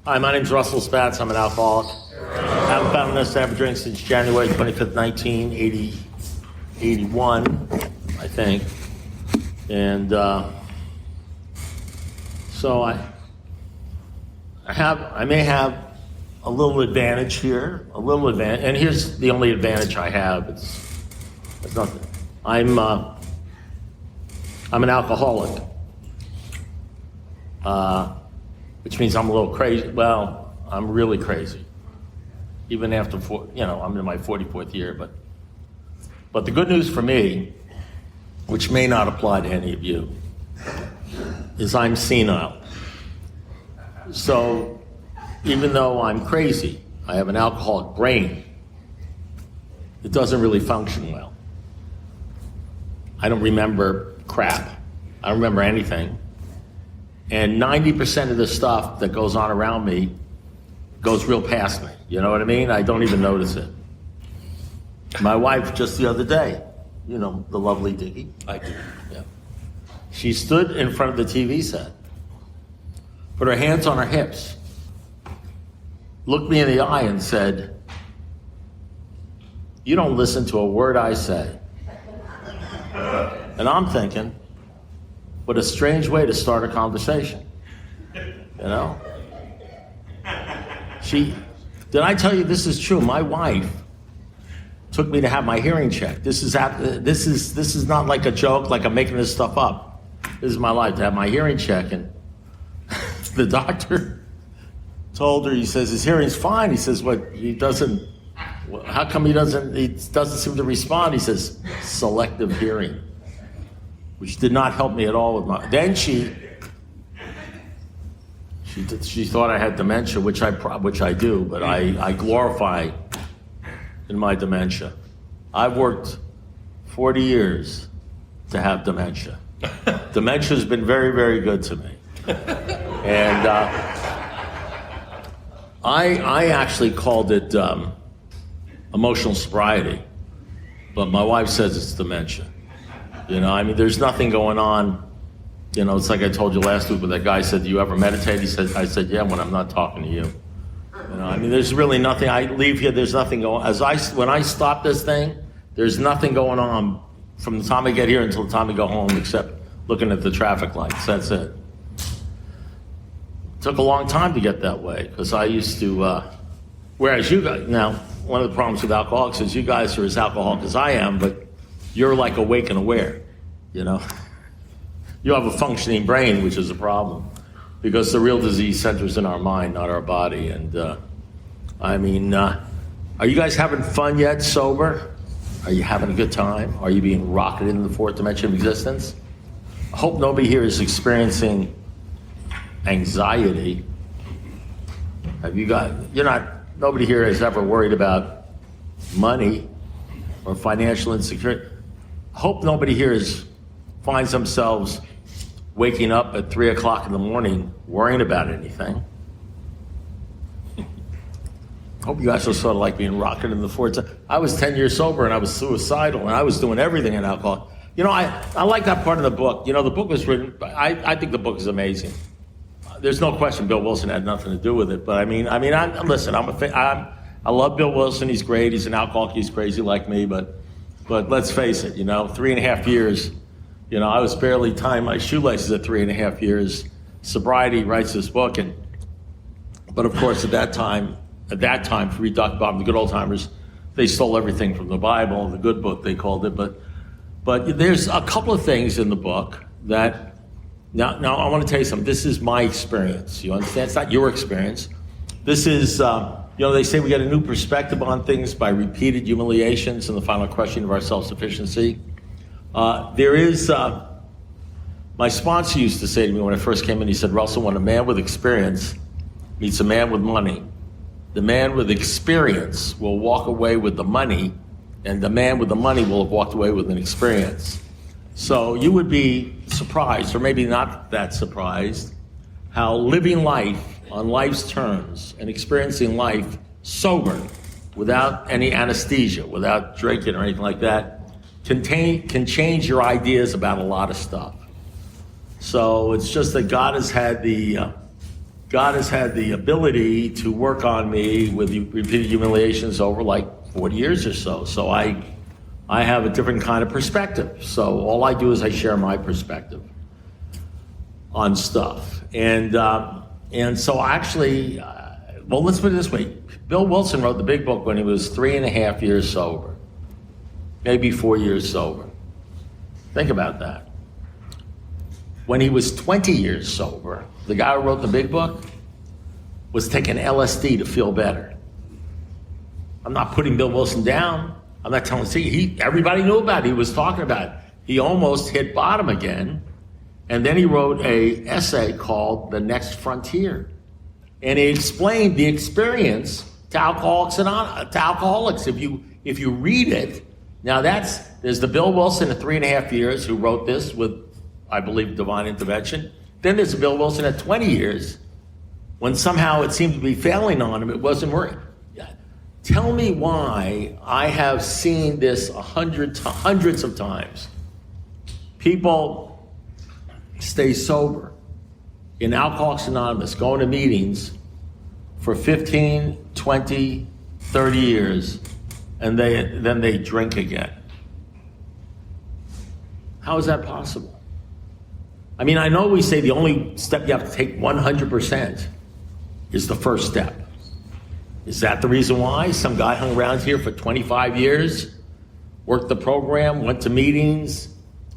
Hi, my name's Russell Spatz. I'm an alcoholic. I haven't found enough to have a drink since January 25th, 1981, I think. And so I may have a little advantage here, and here's the only advantage I have. It's nothing. I'm an alcoholic. Which means I'm a little crazy. Well, I'm really crazy. Even after, I'm in my 44th year. But the good news for me, which may not apply to any of you, is I'm senile. So even though I'm crazy, I have an alcoholic brain. It doesn't really function well. I don't remember crap. I don't remember anything. And 90% of the stuff that goes on around me goes real past me. You know what I mean? I don't even notice it. My wife just the other day, the lovely Diggy. I do. Yeah. She stood in front of the TV set, put her hands on her hips, looked me in the eye and said, "You don't listen to a word I say." And I'm thinking, what a strange way to start a conversation, Did I tell you this is true? My wife took me to have my hearing checked. This is not like a joke, like I'm making this stuff up. This is my life, to have my hearing checked. And the doctor told her, he says, his hearing's fine. He says, how come he doesn't seem to respond? He says, selective hearing. Which did not help me at all with then she thought I had dementia, which I do, but I glorify in my dementia. I've worked 40 years to have dementia. Dementia has been very, very good to me. And I actually called it emotional sobriety, but my wife says it's dementia. There's nothing going on. It's like I told you last week when that guy said, "Do you ever meditate?" I said, "Yeah, when I'm not talking to you." There's really nothing. I leave here, there's nothing going on. When I stop this thing, there's nothing going on from the time I get here until the time I go home, except looking at the traffic lights. That's it. It took a long time to get that way, because I used to, whereas you guys, now, one of the problems with alcoholics is you guys are as alcoholic as I am, but you're like awake and aware, You have a functioning brain, which is a problem, because the real disease centers in our mind, not our body. And are you guys having fun yet, sober? Are you having a good time? Are you being rocketed into the fourth dimension of existence? I hope nobody here is experiencing anxiety. Nobody here has ever worried about money or financial insecurity. Hope nobody here finds themselves waking up at 3 o'clock in the morning worrying about anything. Hope you guys are sort of like being rocketed in the fourth. I was 10 years sober and I was suicidal and I was doing everything in alcohol. I like that part of the book. The book was written, I think the book is amazing. There's no question Bill Wilson had nothing to do with it, but listen, I love Bill Wilson. He's great. He's an alcoholic. He's crazy like me, but let's face it, 3.5 years, I was barely tying my shoelaces at 3.5 years. Sobriety writes this book, but of course at that time, for Dr. Bob, the good old timers, they stole everything from the Bible, the good book they called it, but there's a couple of things in the book that, now I want to tell you something. This is my experience. You understand? It's not your experience. This is, they say we get a new perspective on things by repeated humiliations and the final crushing of our self-sufficiency. My sponsor used to say to me when I first came in, he said, "Russell, when a man with experience meets a man with money, the man with experience will walk away with the money, and the man with the money will have walked away with an experience." So you would be surprised, or maybe not that surprised, how living life on life's terms and experiencing life sober, without any anesthesia, without drinking or anything like that, can change your ideas about a lot of stuff. So it's just that God has had the God has had the ability to work on me with repeated humiliations over like 40 years or so. So I have a different kind of perspective. So all I do is I share my perspective on stuff. And so actually, well, let's put it this way. Bill Wilson wrote the big book when he was 3.5 years sober, maybe 4 years sober. Think about that. When he was 20 years sober, the guy who wrote the big book was taking LSD to feel better. I'm not putting Bill Wilson down. I'm not telling you, everybody knew about it. He was talking about it. He almost hit bottom again. And then he wrote an essay called The Next Frontier. And he explained the experience to alcoholics. If you read it, now there's the Bill Wilson at 3.5 years who wrote this with, I believe, divine intervention. Then there's Bill Wilson at 20 years when somehow it seemed to be failing on him. It wasn't working. Tell me why I have seen this hundreds of times. People stay sober in Alcoholics Anonymous, going to meetings for 15, 20, 30 years, and then they drink again. How is that possible? I mean, I know we say the only step you have to take 100% is the first step. Is that the reason why? Some guy hung around here for 25 years, worked the program, went to meetings,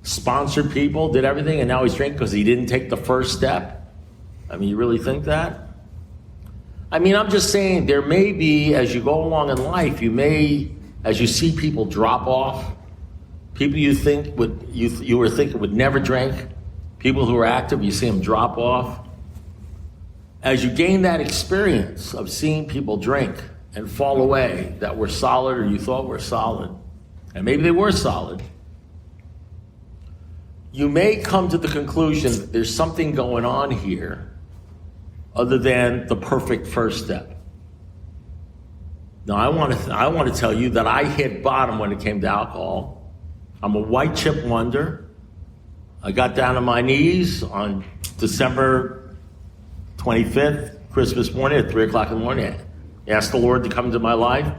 sponsored people, did everything, and now he's drinking because he didn't take the first step? I mean, you really think that? I mean, I'm just saying there may be, as you go along in life, as you see people drop off, people you were thinking would never drink, people who are active, you see them drop off. As you gain that experience of seeing people drink and fall away that were solid or you thought were solid, and maybe they were solid, you may come to the conclusion that there's something going on here other than the perfect first step. Now, I want to tell you that I hit bottom when it came to alcohol. I'm a white chip wonder. I got down on my knees on December 25th, Christmas morning at 3 o'clock in the morning. I asked the Lord to come into my life.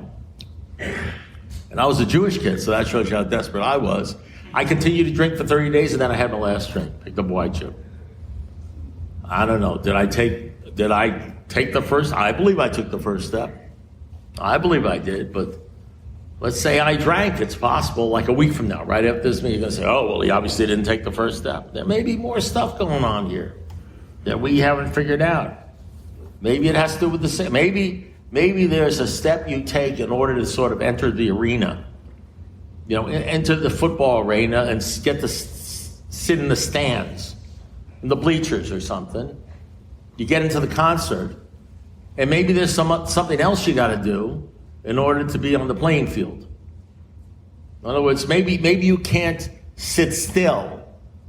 And I was a Jewish kid, so that shows you how desperate I was. I continued to drink for 30 days, and then I had my last drink. Picked up a white chip. I don't know. Did I take the first? I believe I took the first step. I believe I did, but let's say I drank. It's possible, like a week from now, right after this meeting, you're going to say, oh, well, he obviously didn't take the first step. There may be more stuff going on here that we haven't figured out. Maybe it has to do with the same. Maybe there's a step you take in order to sort of enter the arena. You know, enter the football arena and get to sit in the stands, in the bleachers or something. You get into the concert, and maybe there's something else you got to do in order to be on the playing field. In other words, maybe you can't sit still.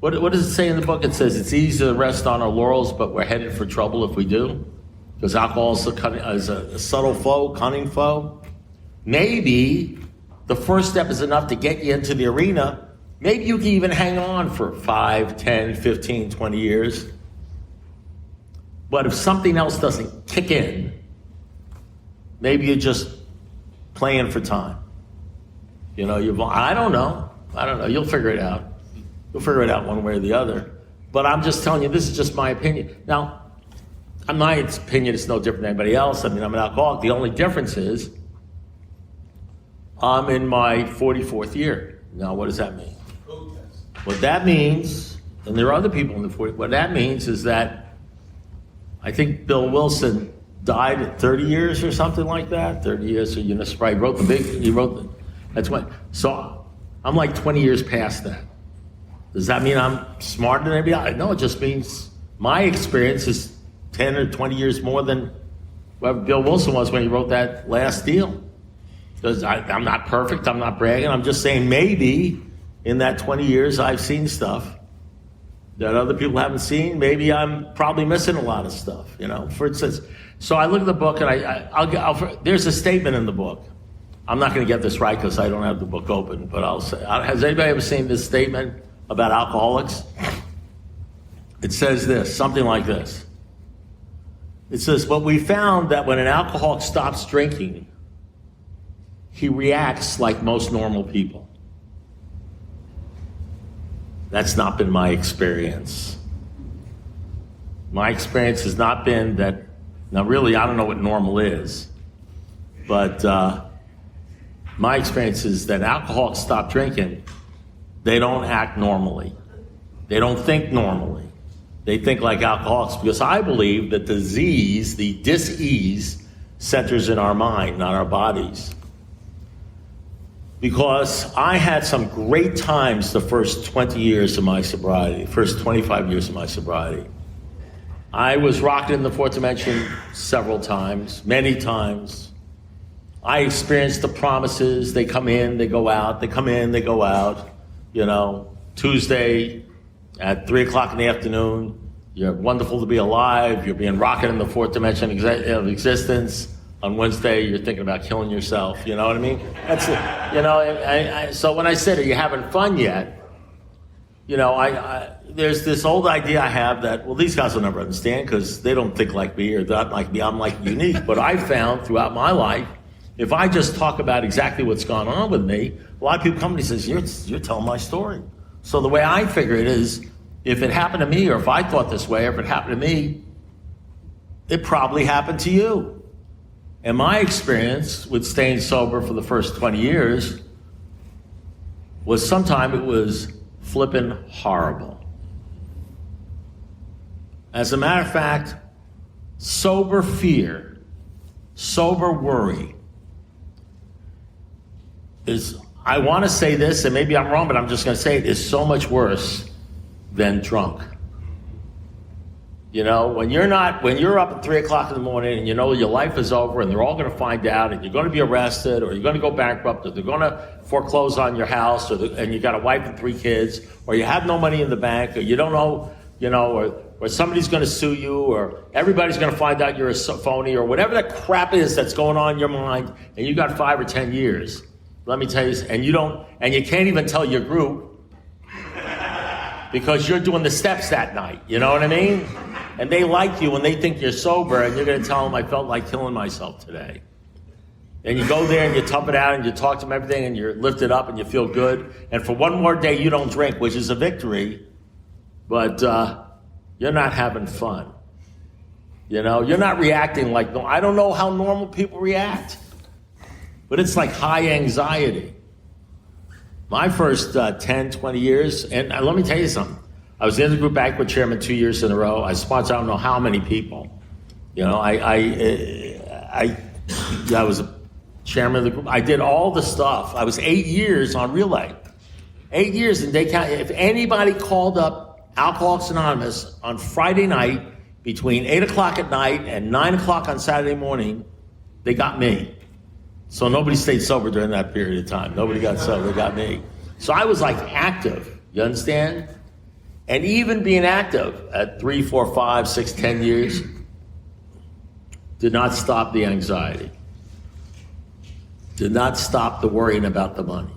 What does it say in the book? It says it's easy to rest on our laurels, but we're headed for trouble if we do. Because alcohol is a subtle foe, cunning foe. Maybe the first step is enough to get you into the arena. Maybe you can even hang on for 5, 10, 15, 20 years. But if something else doesn't kick in, maybe you're just playing for time. You know, I don't know. You'll figure it out. You'll figure it out one way or the other. But I'm just telling you, this is just my opinion. Now, my opinion is no different than anybody else. I mean, I'm an alcoholic. The only difference is I'm in my 44th year. Now, what does that mean? What that means, and there are other people in the 40s, what that means is that I think Bill Wilson died at 30 years or something like that. 30 years, so he wrote that's when. So I'm like 20 years past that. Does that mean I'm smarter than everybody else? No, it just means my experience is 10 or 20 years more than what Bill Wilson was when he wrote that last deal. Because I'm not perfect, I'm not bragging, I'm just saying maybe in that 20 years I've seen stuff that other people haven't seen. Maybe I'm probably missing a lot of stuff, you know. For instance, so I look at the book and I'll there's a statement in the book. I'm not going to get this right because I don't have the book open, but I'll say, has anybody ever seen this statement about alcoholics? It says this, something like this. It says, but we found that when an alcoholic stops drinking, he reacts like most normal people. That's not been my experience. My experience has not been that, now really, I don't know what normal is, but my experience is that alcoholics stop drinking, they don't act normally. They don't think normally. They think like alcoholics, because I believe that the disease, the dis-ease, centers in our mind, not our bodies. Because I had some great times the first 20 years of my sobriety, first 25 years of my sobriety. I was rocked in the fourth dimension several times, many times. I experienced the promises. They come in, they go out. They come in, they go out. You know, Tuesday at 3 o'clock in the afternoon, you're wonderful to be alive. You're being rocked in the fourth dimension of existence. On Wednesday, you're thinking about killing yourself. You know what I mean? That's it. You know, so when I said, are you having fun yet? You know, there's this old idea I have that, well, these guys will never understand because they don't think like me or not like me. I'm like unique. But I found throughout my life, if I just talk about exactly what's gone on with me, a lot of people come to me and says, you're telling my story. So the way I figure it is, if it happened to me, or if I thought this way, or if it happened to me, it probably happened to you. And my experience with staying sober for the first 20 years was sometimes it was flippin' horrible. As a matter of fact, sober fear, sober worry is, I want to say this, and maybe I'm wrong, but I'm just going to say it, is so much worse than drunk. You know, when you're up at 3 o'clock in the morning and you know your life is over and they're all going to find out and you're going to be arrested or you're going to go bankrupt or they're going to foreclose on your house and you got a wife and 3 kids or you have no money in the bank or you don't know, you know, or somebody's going to sue you or everybody's going to find out you're a phony or whatever that crap is that's going on in your mind and you got 5 or 10 years. Let me tell you, and you can't even tell your group because you're doing the steps that night. You know what I mean? And they like you and they think you're sober and you're going to tell them, I felt like killing myself today. And you go there and you tough it out and you talk to them everything and you're lifted up and you feel good. And for one more day you don't drink, which is a victory, but you're not having fun. You know, you're not reacting like, I don't know how normal people react, but it's like high anxiety. My first 10, 20 years, and let me tell you something. I was the Intergroup Banquet Chairman 2 years in a row. I sponsored I don't know how many people. You know, I was a chairman of the group. I did all the stuff. I was 8 years on Relay. 8 years in Dade County. If anybody called up Alcoholics Anonymous on Friday night between 8 o'clock at night and 9 o'clock on Saturday morning, they got me. So nobody stayed sober during that period of time. Nobody got sober, they got me. So I was like active, you understand? And even being active at 3, 4, 5, 6, 10 years did not stop the anxiety. Did not stop the worrying about the money.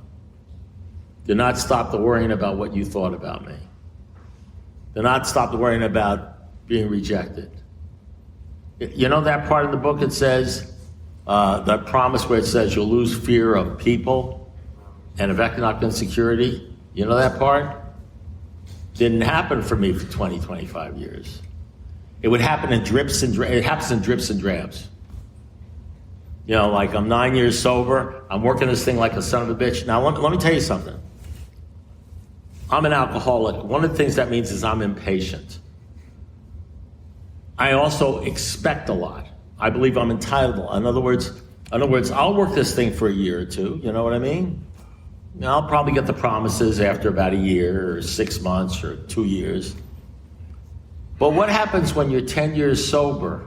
Did not stop the worrying about what you thought about me. Did not stop the worrying about being rejected. You know that part of the book it says, that promise where it says you'll lose fear of people and of economic insecurity? You know that part? Didn't happen for me for 20, 25 years. It would happen in drips and drabs. It happens in drips and drabs. You know, like I'm 9 years sober. I'm working this thing like a son of a bitch. Now, let me tell you something. I'm an alcoholic. One of the things that means is I'm impatient. I also expect a lot. I believe I'm entitled. In other words, I'll work this thing for a year or two. You know what I mean? I'll probably get the promises after about a year or 6 months or 2 years. But what happens when you're 10 years sober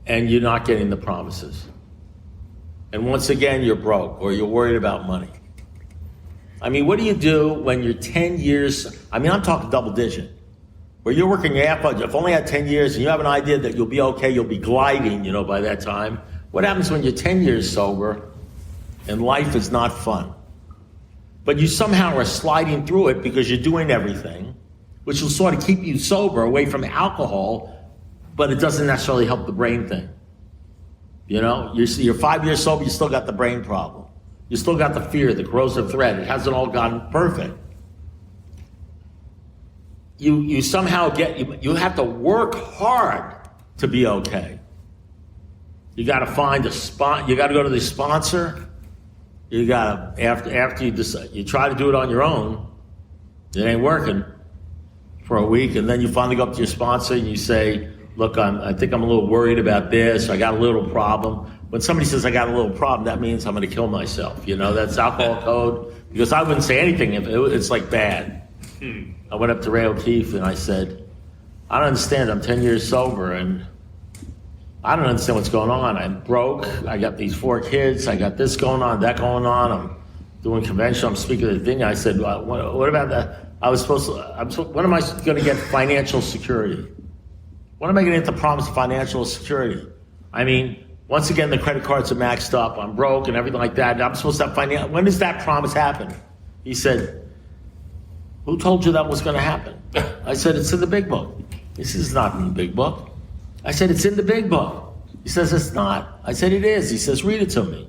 and you're not getting the promises? And once again, you're broke or you're worried about money. I mean, what do you do when you're 10 years? I mean, I'm talking double digit. Where you're working your ass off. If only had 10 years and you have an idea that you'll be okay, you'll be gliding, you know, by that time. What happens when you're 10 years sober and life is not fun? But you somehow are sliding through it because you're doing everything, which will sort of keep you sober away from alcohol but it doesn't necessarily help the brain thing. You're 5 years sober, you still got the brain problem. You still got the fear, the corrosive threat. It hasn't all gotten perfect. You somehow you have to work hard to be okay. You got to find a spot. You got to go to the sponsor. You got to, after you decide, you try to do it on your own. It ain't working for a week, and then you finally go up to your sponsor and you say, look, I think I'm a little worried about this. I got a little problem. When somebody says I got a little problem, that means I'm going to kill myself. That's alcohol code. Because I wouldn't say anything if it's like bad. I went up to Ray O'Keefe and I said, I don't understand. I'm 10 years sober and I don't understand what's going on. I'm broke. I got these 4 kids. I got this going on, that going on. I'm doing convention. I'm speaking at the thing. I said, what about that? When am I going to get financial security? When am I going to get the promise of financial security? I mean, once again, the credit cards are maxed up. I'm broke and everything like that. I'm supposed to have financial. When does that promise happen? He said, who told you that was going to happen? I said, it's in the big book. He says, it's not in the big book. I said, it's in the big book. He says, it's not. I said, it is. He says, read it to me.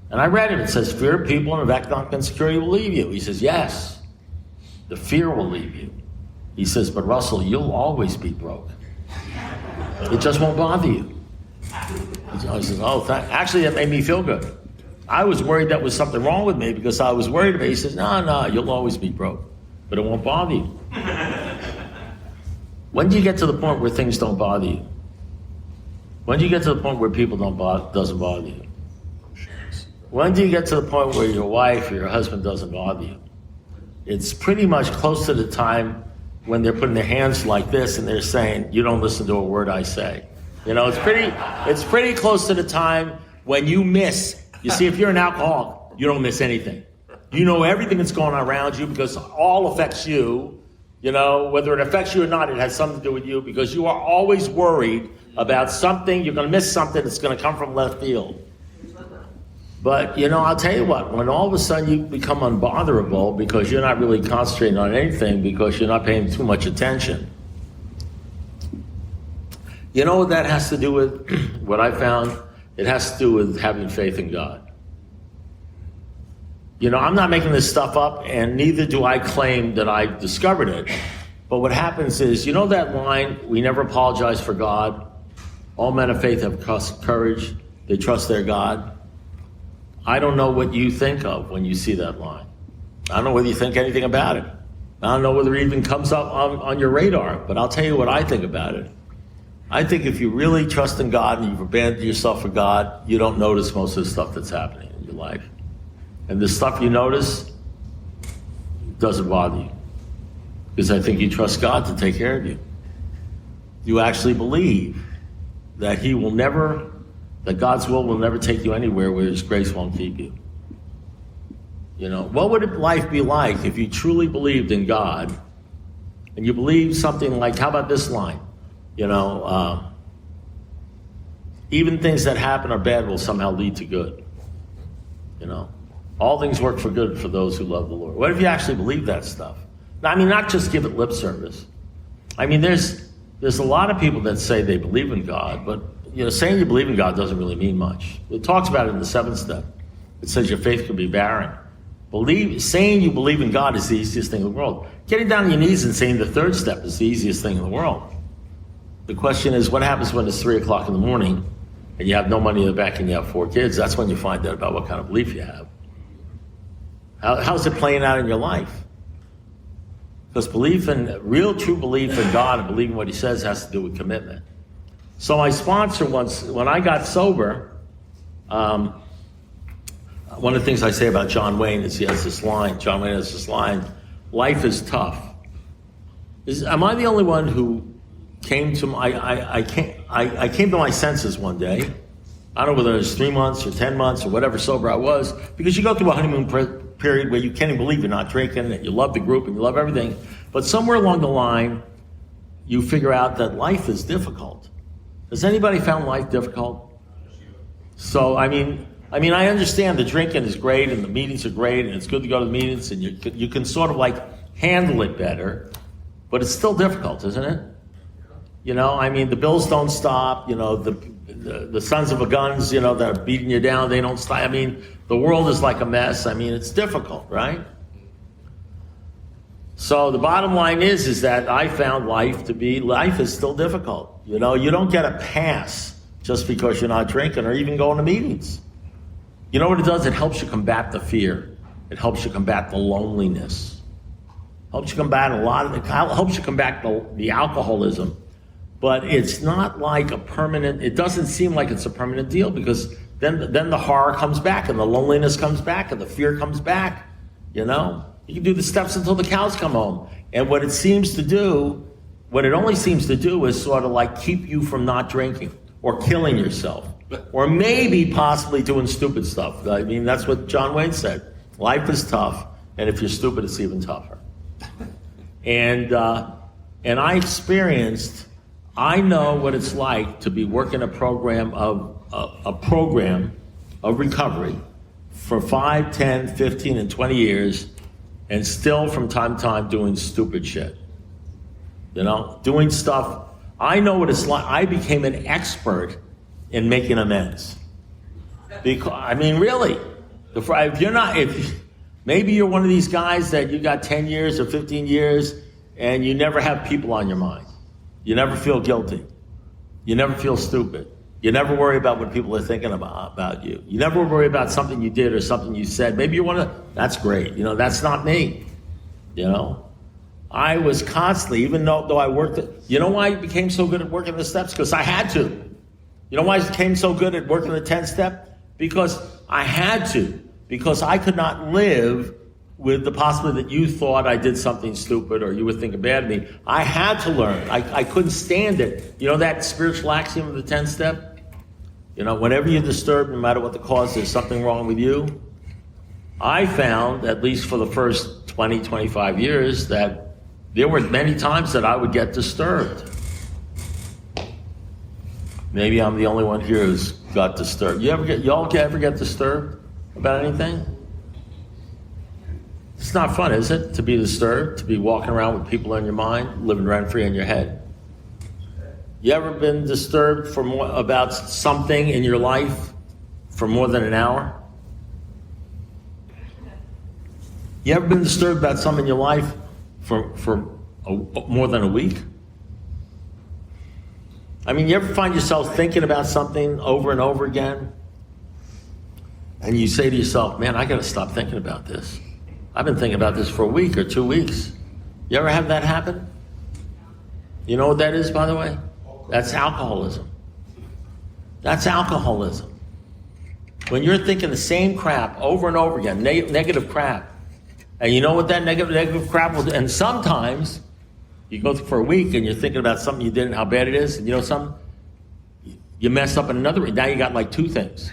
And I read it. It says, fear of people and of economic insecurity will leave you. He says, yes, the fear will leave you. He says, but Russell, you'll always be broke. It just won't bother you. I says, actually, that made me feel good. I was worried that was something wrong with me because I was worried about it. He says, no, you'll always be broke, but it won't bother you. When do you get to the point where things don't bother you? When do you get to the point where people doesn't bother you? When do you get to the point where your wife or your husband doesn't bother you? It's pretty much close to the time when they're putting their hands like this and they're saying, you don't listen to a word I say. It's pretty close to the time when you miss. You see, if you're an alcoholic, you don't miss anything. You know everything that's going on around you because all affects you. Whether it affects you or not, it has something to do with you because you are always worried about something. You're going to miss something that's going to come from left field. But, I'll tell you what, when all of a sudden you become unbotherable because you're not really concentrating on anything because you're not paying too much attention. You know what that has to do with? What I found? It has to do with having faith in God. I'm not making this stuff up, and neither do I claim that I discovered it. But what happens is, that line, we never apologize for God. All men of faith have courage. They trust their God. I don't know what you think of when you see that line. I don't know whether you think anything about it. I don't know whether it even comes up on your radar, but I'll tell you what I think about it. I think if you really trust in God and you've abandoned yourself for God, you don't notice most of the stuff that's happening in your life. And the stuff you notice doesn't bother you. Because I think you trust God to take care of you. You actually believe that that God's will never take you anywhere where His grace won't keep you. What would life be like if you truly believed in God and you believed something like, how about this line? Even things that happen are bad will somehow lead to good. All things work for good for those who love the Lord. What if you actually believe that stuff? Now, not just give it lip service. There's a lot of people that say they believe in God, but saying you believe in God doesn't really mean much. It talks about it in the 7th step. It says your faith can be barren. Saying you believe in God is the easiest thing in the world. Getting down on your knees and saying the 3rd step is the easiest thing in the world. The question is, what happens when it's 3 o'clock in the morning and you have no money in the bank and you have 4 kids? That's when you find out about what kind of belief you have. How's it playing out in your life? Because real true belief in God and believing what He says has to do with commitment. So my sponsor once, when I got sober, one of the things I say about John Wayne is John Wayne has this line, life is tough. Am I the only one who came to I came to my senses one day. I don't know whether it was 3 months or 10 months or whatever sober I was, because you go through a honeymoon period where you can't even believe you're not drinking and you love the group and you love everything. But somewhere along the line, you figure out that life is difficult. Has anybody found life difficult? So, I understand the drinking is great and the meetings are great and it's good to go to the meetings and you can sort of handle it better, but it's still difficult, isn't it? You know, I mean, the bills don't stop. You know, the sons of a guns, you know, that are beating you down, they don't stop. I mean, the world is like a mess. I mean, it's difficult, right? So the bottom line is that I found life is still difficult. You know, you don't get a pass just because you're not drinking or even going to meetings. You know what it does? It helps you combat the fear. It helps you combat the loneliness. Helps you combat helps you combat the alcoholism. But it's not like it doesn't seem like it's a permanent deal, because then the horror comes back and the loneliness comes back and the fear comes back, you know? You can do the steps until the cows come home. And what it only seems to do is sort of like keep you from not drinking or killing yourself or maybe possibly doing stupid stuff. I mean, that's what John Wayne said. Life is tough, and if you're stupid, it's even tougher. And I know what it's like to be working a program of recovery for 5, 10, 15, and 20 years, and still from time to time doing stupid shit. You know, doing stuff. I know what it's like. I became an expert in making amends. Because, I mean, really, maybe you're one of these guys that you got 10 years or 15 years and you never have people on your mind. You never feel guilty. You never feel stupid. You never worry about what people are thinking about you. You never worry about something you did or something you said. Maybe you're that's great. You know, that's not me. You know, I was constantly, even though I worked, you know why I became so good at working the steps? Because I had to. You know why I became so good at working the 10 step? Because I had to. Because I could not live with the possibility that you thought I did something stupid or you were thinking bad of me. I had to learn. I couldn't stand it. You know that spiritual axiom of the 10 step? You know, whenever you're disturbed, no matter what the cause, there's something wrong with you. I found, at least for the first 20, 25 years, that there were many times that I would get disturbed. Maybe I'm the only one here who's got disturbed. Y'all ever get disturbed about anything? It's not fun, is it? To be disturbed, to be walking around with people on your mind, living rent-free in your head. You ever been disturbed about something in your life for more than an hour? You ever been disturbed about something in your life for more than a week? I mean, you ever find yourself thinking about something over and over again? And you say to yourself, man, I got to stop thinking about this. I've been thinking about this for a week or 2 weeks. You ever have that happen? You know what that is, by the way? That's alcoholism. That's alcoholism. When you're thinking the same crap over and over again, negative crap, and you know what that negative crap will do? And sometimes you go for a week and you're thinking about something you did and how bad it is, and you know something? You mess up in another way. Now you got like 2 things.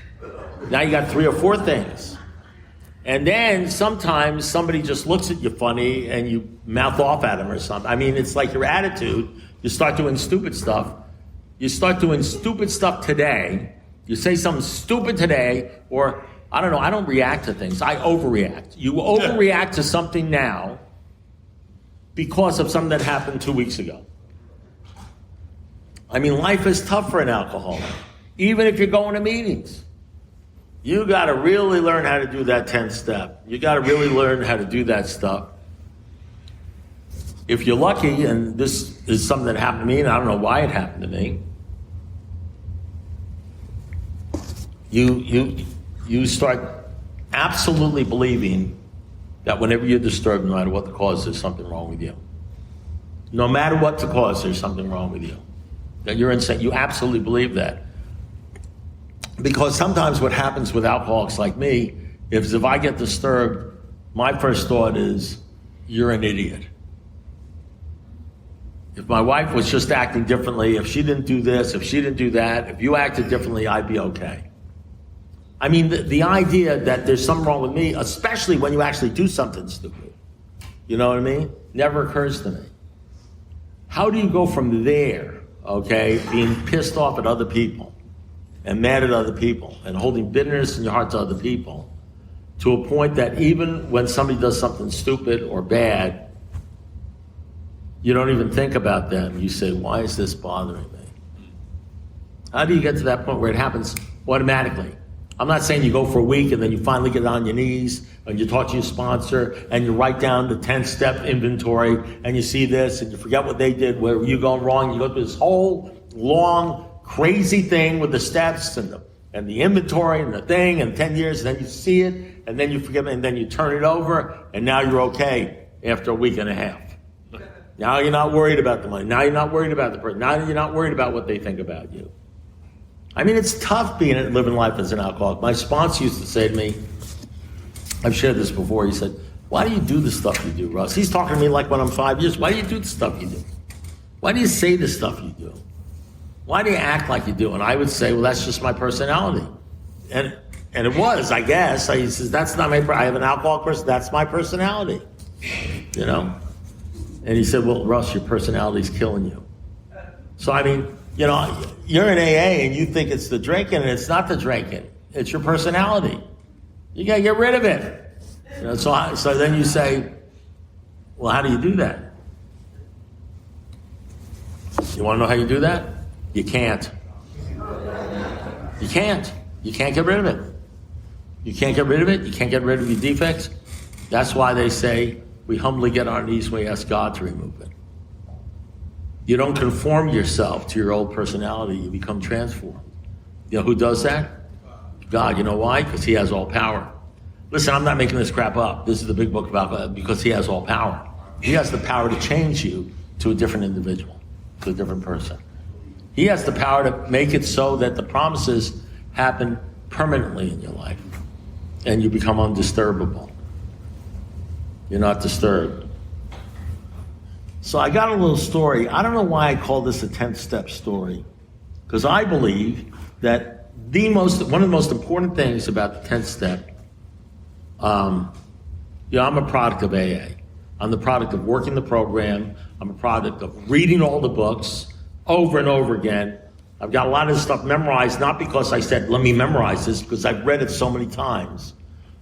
Now you got 3 or 4 things. And then sometimes somebody just looks at you funny and you mouth off at them or something. I mean, it's like your attitude. You start doing stupid stuff. You start doing stupid stuff today. You say something stupid today, or I don't know, I don't react to things. I overreact. You overreact to something now because of something that happened 2 weeks ago. I mean, life is tough for an alcoholic, even if you're going to meetings. You got to really learn how to do that 10th step. You got to really learn how to do that stuff. If you're lucky, and this is something that happened to me, and I don't know why it happened to me, you start absolutely believing that whenever you're disturbed, no matter what the cause, there's something wrong with you. No matter what the cause, there's something wrong with you. That you're insane. You absolutely believe that. Because sometimes what happens with alcoholics like me is if I get disturbed, my first thought is, you're an idiot. If my wife was just acting differently, if she didn't do this, if she didn't do that, if you acted differently, I'd be okay. I mean, the idea that there's something wrong with me, especially when you actually do something stupid, you know what I mean? Never occurs to me. How do you go from there, okay, being pissed off at other people and mad at other people and holding bitterness in your heart to other people, to a point that even when somebody does something stupid or bad, You don't even think about them. You say, why is this bothering me? How do you get to that point where it happens automatically? I'm not saying you go for a week and then you finally get on your knees and you talk to your sponsor and you write down the 10-step inventory and you see this and you forget what they did, where you go wrong. You go through this whole long, crazy thing with the steps and the inventory and the thing and 10 years, and then you see it and then you forget it and then you turn it over and now you're okay after a week and a half. Now you're not worried about the money. Now you're not worried about the person. Now you're not worried about what they think about you. I mean, it's tough living life as an alcoholic. My sponsor used to say to me, I've shared this before, he said, why do you do the stuff you do, Russ? He's talking to me like when I'm 5 years. Why do you do the stuff you do? Why do you say the stuff you do? Why do you act like you do? And I would say, well, that's just my personality. And it was, I guess. He says, that's not I have an alcoholic person. That's my personality, you know? And he said, well, Russ, your personality's killing you. So, I mean, you know, you're in AA and you think it's the drinking, and it's not the drinking. It's your personality. You got to get rid of it. You know, so then you say, well, how do you do that? You want to know how you do that? You can't. You can't. You can't get rid of it. You can't get rid of it. You can't get rid of your defects. That's why they say we humbly get on our knees when we ask God to remove it. You don't conform yourself to your old personality. You become transformed. You know who does that? God. You know why? Because he has all power. Listen, I'm not making this crap up. This is the big book about God, because he has all power. He has the power to change you to a different individual, to a different person. He has the power to make it so that the promises happen permanently in your life and you become undisturbable. You're not disturbed. So I got a little story. I don't know why I call this a 10th step story, because I believe that one of the most important things about the 10th step, I'm a product of AA. I'm the product of working the program. I'm a product of reading all the books over and over again. I've got a lot of this stuff memorized, not because I said, let me memorize this, because I've read it so many times.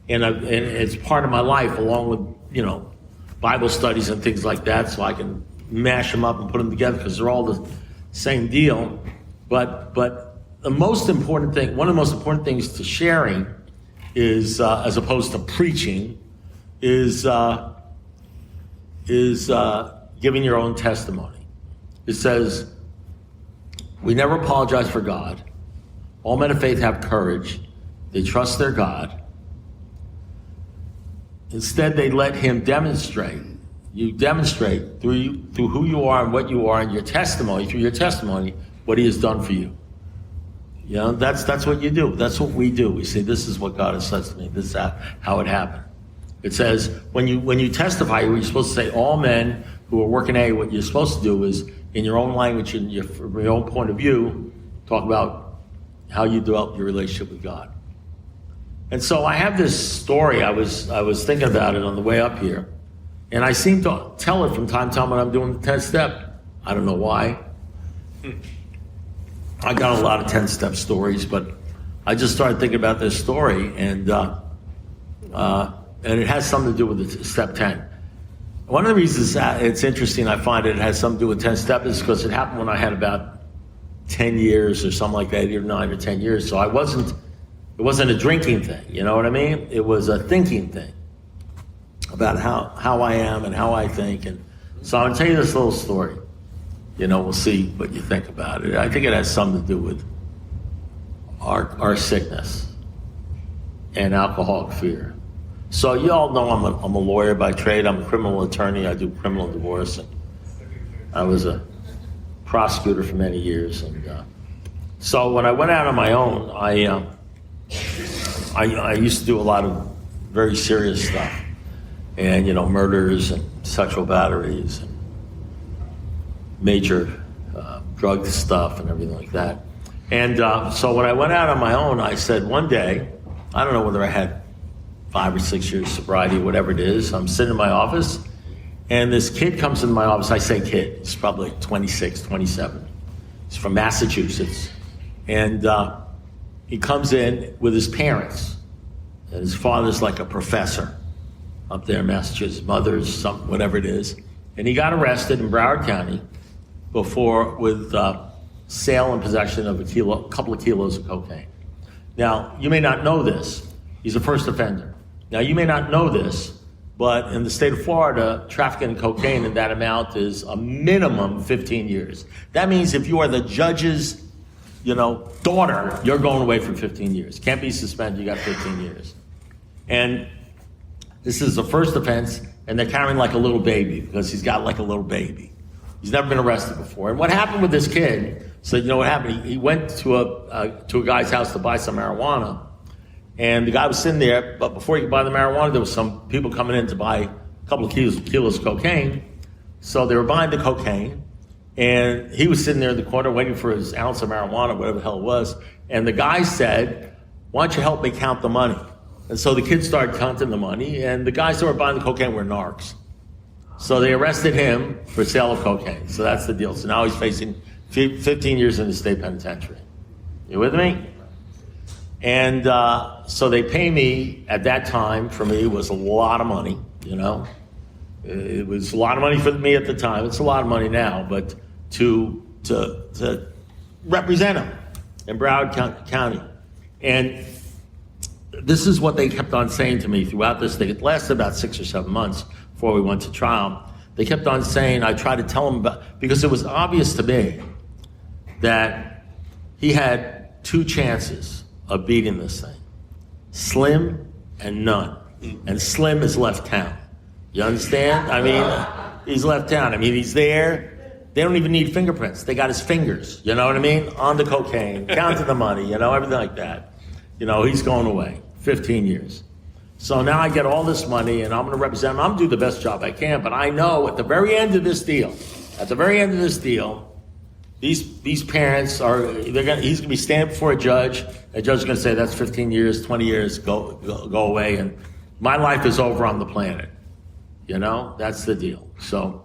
And it's part of my life, along with, you know, Bible studies and things like that, so I can mash them up and put them together, because they're all the same deal. But the most important thing, one of the most important things to sharing is, as opposed to preaching, is giving your own testimony. It says, we never apologize for God. All men of faith have courage. They trust their God. Instead, they let him demonstrate. You demonstrate through who you are and what you are, and your testimony, through your testimony, what he has done for you. You know, that's what you do. That's what we do. We say, this is what God has said to me. This is how it happened. It says, when you testify, you're supposed to say, all men who are working A, what you're supposed to do is, in your own language and from your own point of view, talk about how you develop your relationship with God. And so I have this story. I was thinking about it on the way up here, and I seem to tell it from time to time when I'm doing the 10th step. I don't know why. I got a lot of 10-step stories, but I just started thinking about this story, and it has something to do with the step 10. One of the reasons it's interesting, I find it has something to do with 10-step, is because it happened when I had about 10 years or something like that, 8 or 9 or 10 years. So it wasn't a drinking thing, you know what I mean? It was a thinking thing about how I am and how I think. And so I'm going to tell you this little story. You know, we'll see what you think about it. I think it has something to do with our sickness and alcoholic fear. So you all know I'm a lawyer by trade. I'm a criminal attorney. I do criminal divorce. And I was a prosecutor for many years. And so when I went out on my own, I used to do a lot of very serious stuff. And, you know, murders and sexual batteries and major drug stuff and everything like that. And so when I went out on my own, I said one day, I don't know whether I had 5 or 6 years sobriety, whatever it is, I'm sitting in my office, and this kid comes into my office. I say kid, he's probably 26, 27. He's from Massachusetts. And he comes in with his parents. And his father's like a professor up there in Massachusetts, mother's whatever it is. And he got arrested in Broward County with sale and possession of a couple of kilos of cocaine. Now, you may not know this. He's a first offender. Now, you may not know this, but in the state of Florida, trafficking cocaine in that amount is a minimum 15 years. That means if you are the judge's, daughter, you're going away for 15 years. Can't be suspended, you got 15 years. And this is the first offense, and they're carrying like a little baby because he's got like a little baby. He's never been arrested before. And what happened with this kid, so you know what happened? He went to a guy's house to buy some marijuana, and the guy was sitting there, but before he could buy the marijuana, there was some people coming in to buy a couple of kilos of cocaine. So they were buying the cocaine, and he was sitting there in the corner waiting for his ounce of marijuana, whatever the hell it was, and the guy said, "Why don't you help me count the money?" And so the kids started counting the money, and the guys that were buying the cocaine were narcs. So they arrested him for sale of cocaine. So that's the deal. So now he's facing 15 years in the state penitentiary. You with me? And so they pay me, at that time, for me, it was a lot of money, It was a lot of money for me at the time. It's a lot of money now, but to represent him in Broward County. And this is what they kept on saying to me throughout this thing. It lasted about 6 or 7 months before we went to trial. They kept on saying, I tried to tell them because it was obvious to me that he had 2 chances of beating this thing. Slim and none. And Slim is left town. You understand? I mean, he's left town. I mean, he's there. They don't even need fingerprints. They got his fingers, you know what I mean? On the cocaine, counting the money, everything like that. He's going away. 15 years. So now I get all this money, and I'm going to represent him. I'm going to do the best job I can, but I know at the very end of this deal, these parents he's going to be standing before a judge. The judge is going to say, that's 15 years, 20 years, go away, and my life is over on the planet. That's the deal. So,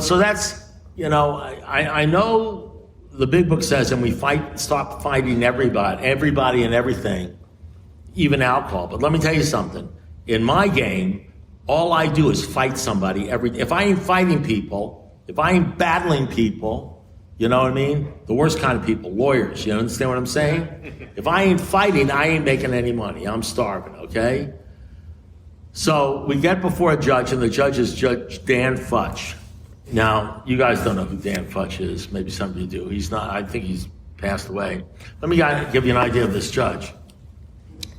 so that's, I know the big book says, and we stop fighting everybody and everything, even alcohol. But let me tell you something. In my game, all I do is fight somebody. If I ain't fighting people, if I ain't battling people, you know what I mean? The worst kind of people, lawyers, you understand what I'm saying? If I ain't fighting, I ain't making any money. I'm starving, okay? So we get before a judge, and the judge is Judge Dan Futch. Now, you guys don't know who Dan Futch is. Maybe some of you do. He's not. I think he's passed away. Let me give you an idea of this judge.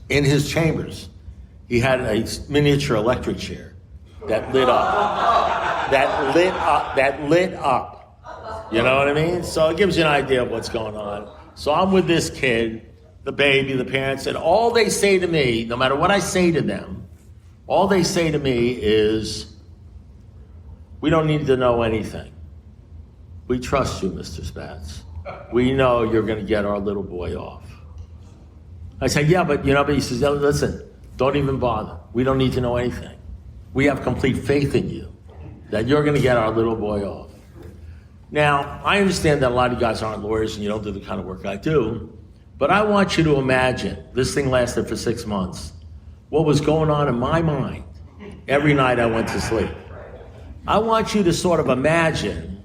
In his chambers, he had a miniature electric chair that lit up. That lit up. You know what I mean? So it gives you an idea of what's going on. So I'm with this kid, the baby, the parents, and all they say to me, no matter what I say to them, all they say to me is, we don't need to know anything. We trust you, Mr. Spatz. We know you're going to get our little boy off. I say, yeah, but he says, listen, don't even bother. We don't need to know anything. We have complete faith in you that you're going to get our little boy off. Now, I understand that a lot of you guys aren't lawyers and you don't do the kind of work I do, but I want you to imagine, this thing lasted for 6 months, what was going on in my mind every night I went to sleep. I want you to sort of imagine,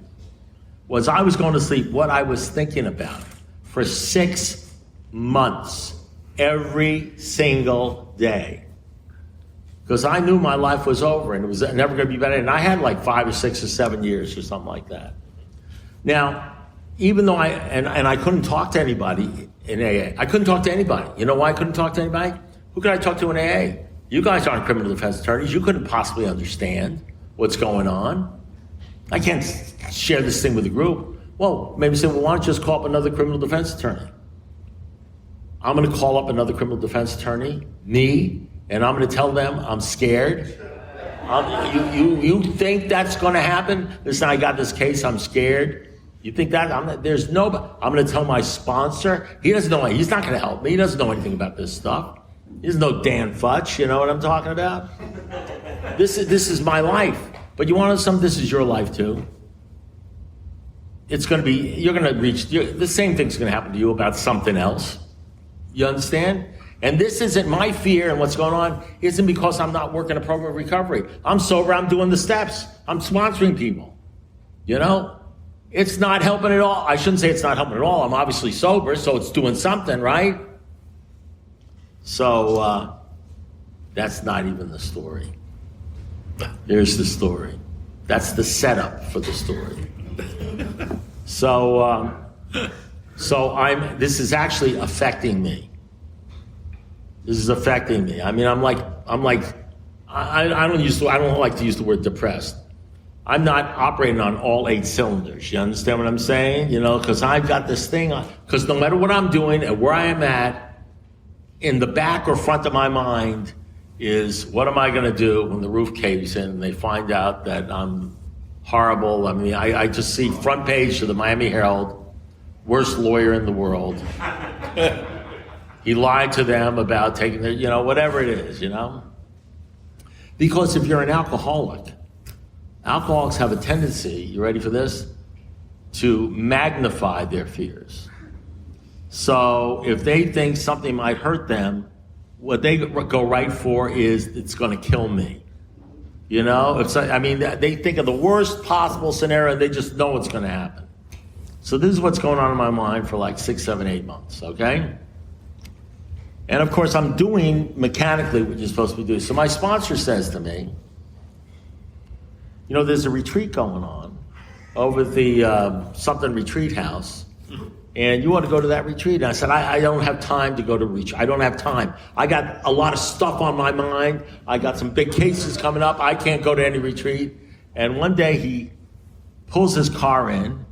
as I was going to sleep, what I was thinking about for 6 months, every single day. Because I knew my life was over and it was never going to be better. And I had like 5 or 6 or 7 years or something like that. Now, even though I couldn't talk to anybody in AA. I couldn't talk to anybody. You know why I couldn't talk to anybody? Who could I talk to in AA? You guys aren't criminal defense attorneys. You couldn't possibly understand what's going on. I can't share this thing with the group. Well, maybe say, well, why don't you just call up another criminal defense attorney? I'm going to call up another criminal defense attorney, me, and I'm going to tell them I'm scared. You think that's going to happen? Listen, I got this case, I'm scared. You think that? I'm going to tell my sponsor. He doesn't know. He's not going to help me. He doesn't know anything about this stuff. He doesn't know Dan Futch. You know what I'm talking about? This is my life. But you want to know something? This is your life too. It's going to be, the same thing's going to happen to you about something else. You understand? And this isn't my fear, and what's going on isn't because I'm not working a program of recovery. I'm sober, I'm doing the steps. I'm sponsoring people. You know? It's not helping at all. I shouldn't say it's not helping at all. I'm obviously sober, so it's doing something, right? So, that's not even the story. Here's the story. That's the setup for the story. So this is actually affecting me. This is affecting me. I mean, I don't like to use the word depressed. I'm not operating on all 8 cylinders. You understand what I'm saying? You know, because I've got this thing on, because no matter what I'm doing and where I am at, in the back or front of my mind is, what am I going to do when the roof caves in and they find out that I'm horrible? I mean, I just see front page of the Miami Herald, worst lawyer in the world. He lied to them about taking their, you know, whatever it is, you know? Because if you're an alcoholic, alcoholics have a tendency, you ready for this, to magnify their fears. So if they think something might hurt them, what they go right for is, it's going to kill me. You know, they think of the worst possible scenario. They just know it's going to happen. So this is what's going on in my mind for like 6, 7, 8 months, okay? And of course, I'm doing mechanically what you're supposed to be doing. So my sponsor says to me, you know, there's a retreat going on over the something retreat house, and you want to go to that retreat. And I said, I don't have time to go to retreat. I don't have time. I got a lot of stuff on my mind. I got some big cases coming up. I can't go to any retreat. And one day he pulls his car in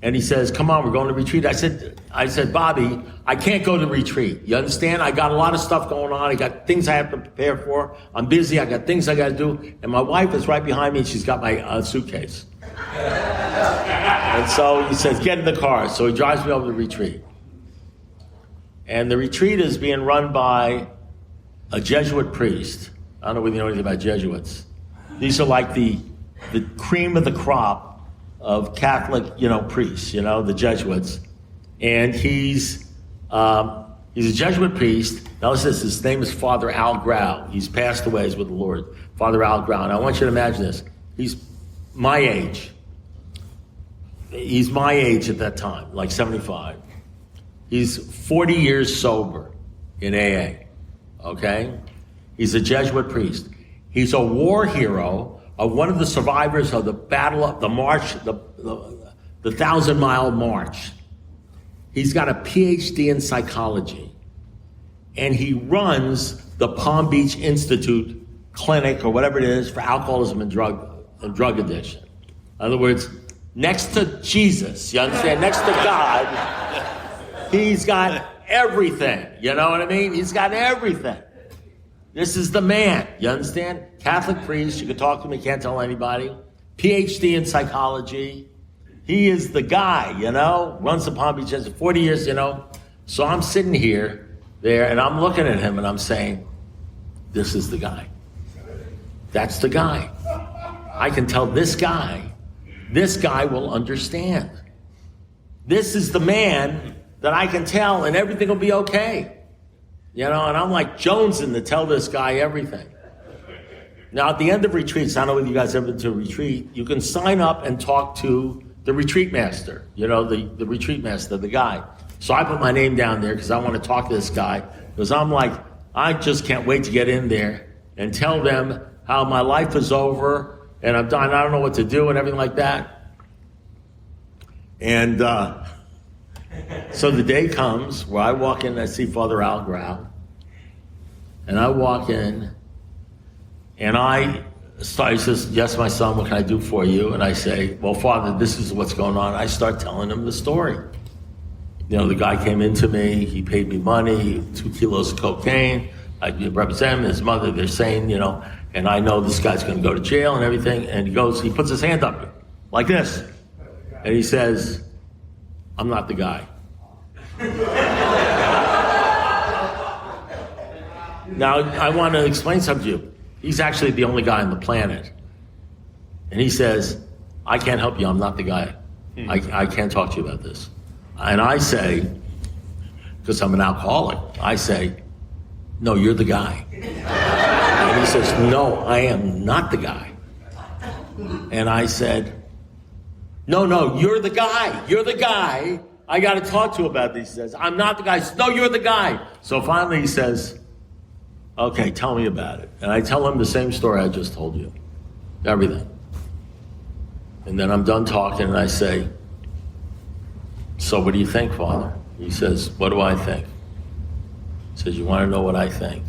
and he says, come on, we're going to retreat. I said, Bobby, I can't go to retreat. You understand? I got a lot of stuff going on. I got things I have to prepare for. I'm busy. I got things I got to do. And my wife is right behind me and she's got my suitcase. And so he says, get in the car. So he drives me over to the retreat. And the retreat is being run by a Jesuit priest. I don't know whether you know anything about Jesuits. These are like the cream of the crop of Catholic, priests, the Jesuits. And he's a Jesuit priest. Now listen, his name is Father Al Grau. He's passed away, he's with the Lord. Father Al Grau. And I want you to imagine this. He's my age. He's my age at that time, like 75. He's 40 years sober in AA, okay? He's a Jesuit priest. He's a war hero of one of the survivors of the battle of the march, the 1,000-mile march. He's got a PhD in psychology, and he runs the Palm Beach Institute clinic, or whatever it is, for alcoholism and drug addiction. In other words, next to Jesus, you understand? Next to God, he's got everything. You know what I mean? He's got everything. This is the man. You understand? Catholic priest. You can talk to him. You can't tell anybody. PhD in psychology. He is the guy, runs the Palm Beach, 40 years, So I'm sitting there, and I'm looking at him, and I'm saying, this is the guy. That's the guy. I can tell this guy will understand. This is the man that I can tell, and everything will be okay. And I'm like jonesing to tell this guy everything. Now, at the end of retreats, I don't know if you guys ever been to a retreat, you can sign up and talk to the retreat master, the retreat master, the guy. So I put my name down there because I want to talk to this guy, because I'm like, I just can't wait to get in there and tell them how my life is over and I'm done. I don't know what to do and everything like that. And so the day comes where I walk in and I see Father Al Grau. And I walk in and he says, yes, my son, what can I do for you? And I say, well, Father, this is what's going on. I start telling him the story. The guy came into me, he paid me money, 2 kilos of cocaine. I represent him, his mother, they're saying, and I know this guy's going to go to jail and everything. And he puts his hand up like this. And he says, I'm not the guy. Now, I want to explain something to you. He's actually the only guy on the planet. And he says, I can't help you, I'm not the guy. I can't talk to you about this. And I say, because I'm an alcoholic, I say, no, you're the guy. And he says, no, I am not the guy. And I said, no, you're the guy. You're the guy I got to talk to about this. He says, I'm not the guy. He says, no, you're the guy. So finally he says, okay, tell me about it. And I tell him the same story I just told you. Everything. And then I'm done talking and I say, so what do you think, Father? He says, what do I think? He says, you want to know what I think?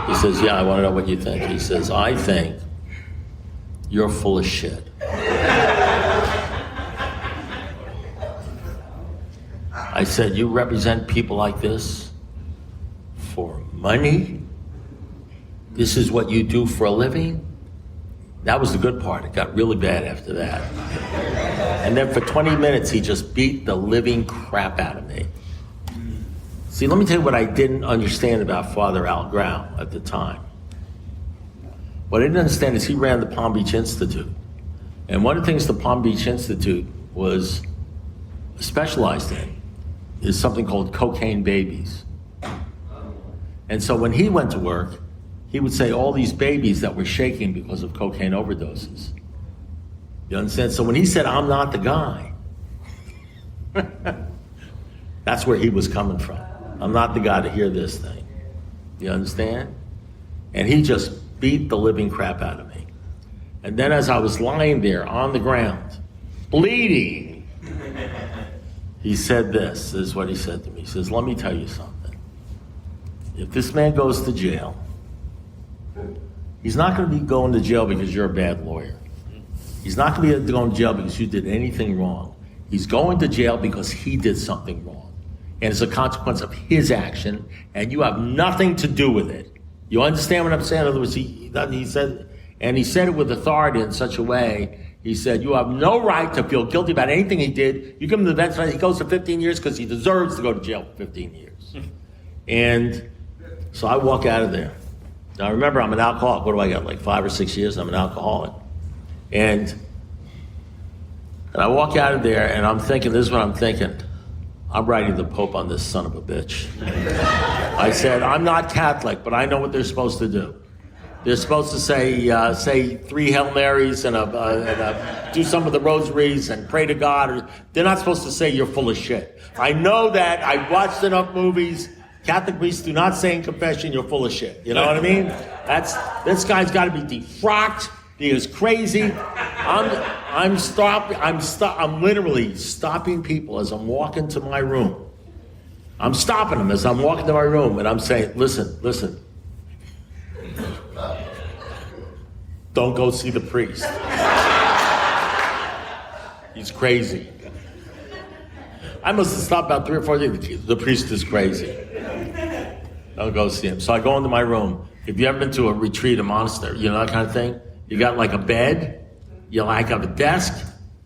He says, yeah, I want to know what you think. He says, I think you're full of shit. I said, you represent people like this for money? This is what you do for a living? That was the good part. It got really bad after that. And then for 20 minutes, he just beat the living crap out of me. See, let me tell you what I didn't understand about Father Al Grau at the time. What I didn't understand is he ran the Palm Beach Institute. And one of the things the Palm Beach Institute was specialized in is something called cocaine babies. And so when he went to work, he would say all these babies that were shaking because of cocaine overdoses. You understand? So when he said, I'm not the guy, that's where he was coming from. I'm not the guy to hear this thing. You understand? And he just beat the living crap out of me. And then as I was lying there on the ground, bleeding, he said this is what he said to me. He says, let me tell you something. If this man goes to jail, he's not going to be going to jail because you're a bad lawyer. He's not going to be going to jail because you did anything wrong. He's going to jail because he did something wrong. And it's a consequence of his action, and you have nothing to do with it. You understand what I'm saying? In other words, he said it with authority in such a way. He said, you have no right to feel guilty about anything he did. You give him the bench, he goes to 15 years because he deserves to go to jail for 15 years. And so I walk out of there. Now remember, I'm an alcoholic. What do I got, like 5 or 6 years? I'm an alcoholic. And I walk out of there and I'm thinking, this is what I'm thinking. I'm writing the Pope on this son of a bitch. I said, I'm not Catholic, but I know what they're supposed to do. They're supposed to say 3 Hail Marys and do some of the rosaries and pray to God. They're not supposed to say you're full of shit. I know that. I've watched enough movies. Catholic priests do not say in confession you're full of shit. You know what I mean? This guy's got to be defrocked. He is crazy. I'm literally stopping people as I'm walking to my room. I'm stopping them as I'm walking to my room, and I'm saying, listen. Don't go see the priest. He's crazy. I must have stopped about 3 or 4 days. The priest is crazy. Don't go see him. So I go into my room. If you ever been to a retreat, a monastery, you know, that kind of thing, you got like a bed, you like have a desk,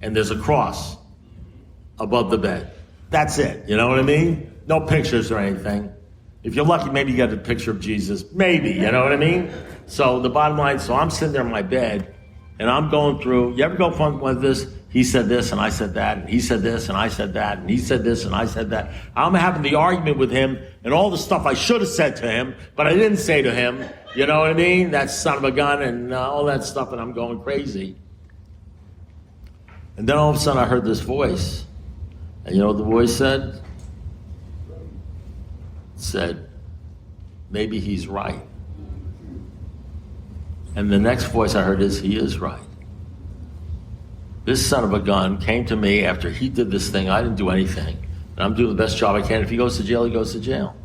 and there's a cross above the bed. That's it. You know what I mean? No pictures or anything. If you're lucky, maybe you get a picture of Jesus. Maybe, you know what I mean? So the bottom line, so I'm sitting there in my bed, and I'm going through, you ever go from with this? He said this, and I said that, and he said this, and I said that, and he said this, and I said that. I'm having the argument with him, and all the stuff I should have said to him, but I didn't say to him. You know what I mean? That son of a gun, and all that stuff, and I'm going crazy. And then all of a sudden I heard this voice. And you know what the voice said? It said, maybe he's right. And the next voice I heard is, he is right. This son of a gun came to me after he did this thing. I didn't do anything. And I'm doing the best job I can. If he goes to jail, he goes to jail.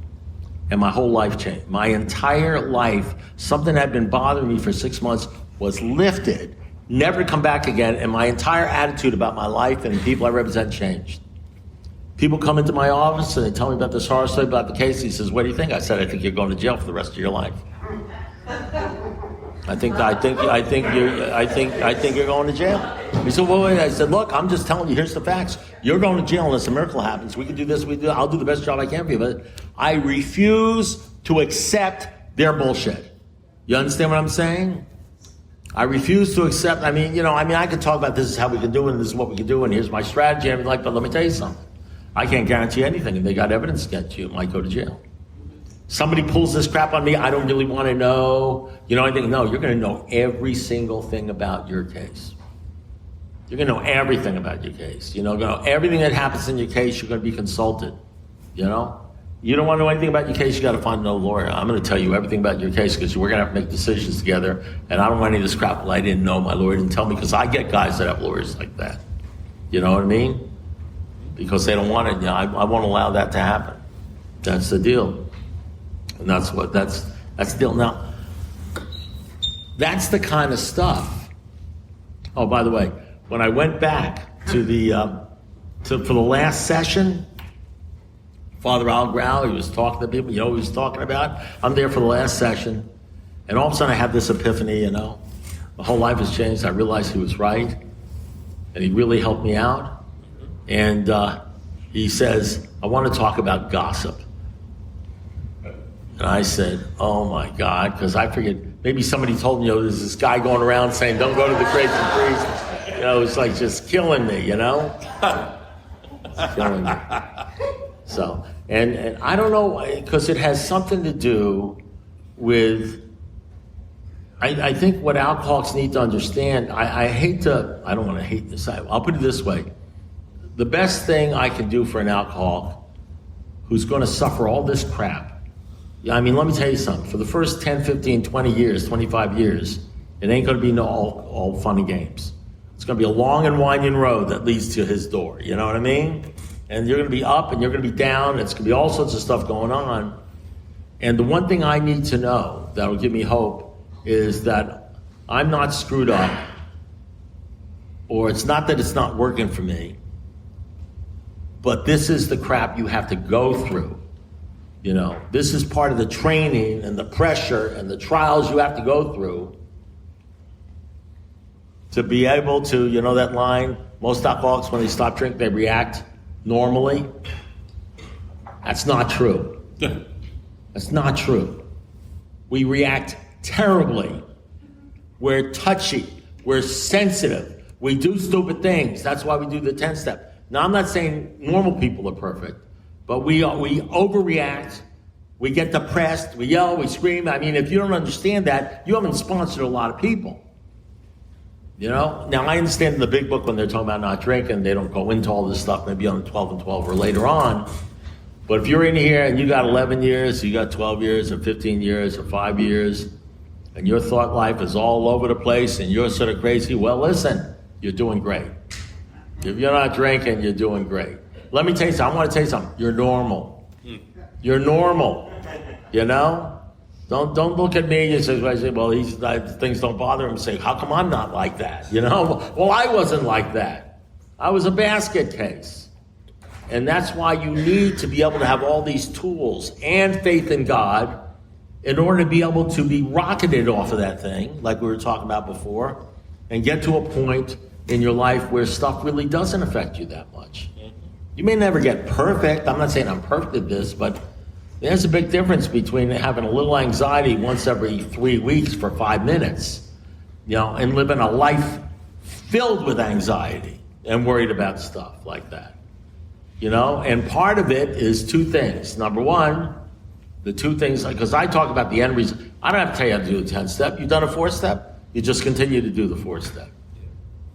And my whole life changed. My entire life, something that had been bothering me for 6 months was lifted, never to come back again. And my entire attitude about my life and the people I represent changed. People come into my office and they tell me about this horror story about the case. He says, what do you think? I said, I think you're going to jail for the rest of your life. I think you're going to jail. He said, well, wait. I said, look, I'm just telling you, here's the facts. You're going to jail unless a miracle happens. We can do this, I'll do the best job I can for you, but I refuse to accept their bullshit. You understand what I'm saying? I refuse to accept, I could talk about this is how we can do it, and this is what we can do, and here's my strategy, and but let me tell you something. I can't guarantee anything. If they got evidence against you, it might go to jail. Somebody pulls this crap on me, I don't really want to know. You know anything? No, you're going to know every single thing about your case. You're going to know everything about your case. You know, everything that happens in your case, you're going to be consulted. You know? You don't want to know anything about your case, you got to find a lawyer. I'm going to tell you everything about your case because we're going to have to make decisions together. And I don't want any of this crap. Well, I didn't know. My lawyer didn't tell me, because I get guys that have lawyers like that. You know what I mean? Because they don't want it. You know, I won't allow that to happen. That's the deal. And that's the deal. Now, that's the kind of stuff. Oh, by the way, when I went back to for the last session, Father Al Grau, he was talking to people, you know what he was talking about? I'm there for the last session, and all of a sudden I have this epiphany, you know. My whole life has changed. I realized he was right, and he really helped me out. And he says, I want to talk about gossip. And I said, oh my God, because I figured maybe somebody told me, you know, there's this guy going around saying, don't go to the crazy priest. You know, it's like just killing me, you know? It's killing me. So, and I don't know, because it has something to do with, I think what alcoholics need to understand, I don't want to hate this, I'll put it this way. The best thing I can do for an alcoholic who's going to suffer all this crap, I mean, let me tell you something. For the first 10, 15, 20 years, 25 years, it ain't going to be all fun and games. It's going to be a long and winding road that leads to his door. You know what I mean? And you're going to be up and you're going to be down. It's going to be all sorts of stuff going on. And the one thing I need to know that will give me hope is that I'm not screwed up, or it's not that it's not working for me, but this is the crap you have to go through. You know, this is part of the training and the pressure and the trials you have to go through to be able to, you know that line, most alcoholics, when they stop drinking, they react normally. That's not true. That's not true. We react terribly. We're touchy. We're sensitive. We do stupid things. That's why we do the 10-step. Now, I'm not saying normal people are perfect, but we overreact, we get depressed, we yell, we scream. I mean, if you don't understand that, you haven't sponsored a lot of people. You know? Now, I understand in the big book when they're talking about not drinking, they don't go into all this stuff, maybe on 12 and 12 or later on. But if you're in here and you got 11 years, you got 12 years or 15 years or 5 years, and your thought life is all over the place and you're sort of crazy, well, listen, you're doing great. If you're not drinking, you're doing great. Let me tell you something. I want to tell you something. You're normal. You're normal. You know? Don't look at me and say, well, things don't bother him. Say, how come I'm not like that? You know? Well, I wasn't like that. I was a basket case. And that's why you need to be able to have all these tools and faith in God in order to be able to be rocketed off of that thing, like we were talking about before, and get to a point in your life where stuff really doesn't affect you that much. You may never get perfect. I'm not saying I'm perfect at this, but there's a big difference between having a little anxiety once every 3 weeks for 5 minutes, you know, and living a life filled with anxiety and worried about stuff like that. You know, and part of it is two things. Number one, the two things, because I talk about the end reason. I don't have to tell you how to do a 10-step. You've done a 4-step, you just continue to do the 4-step.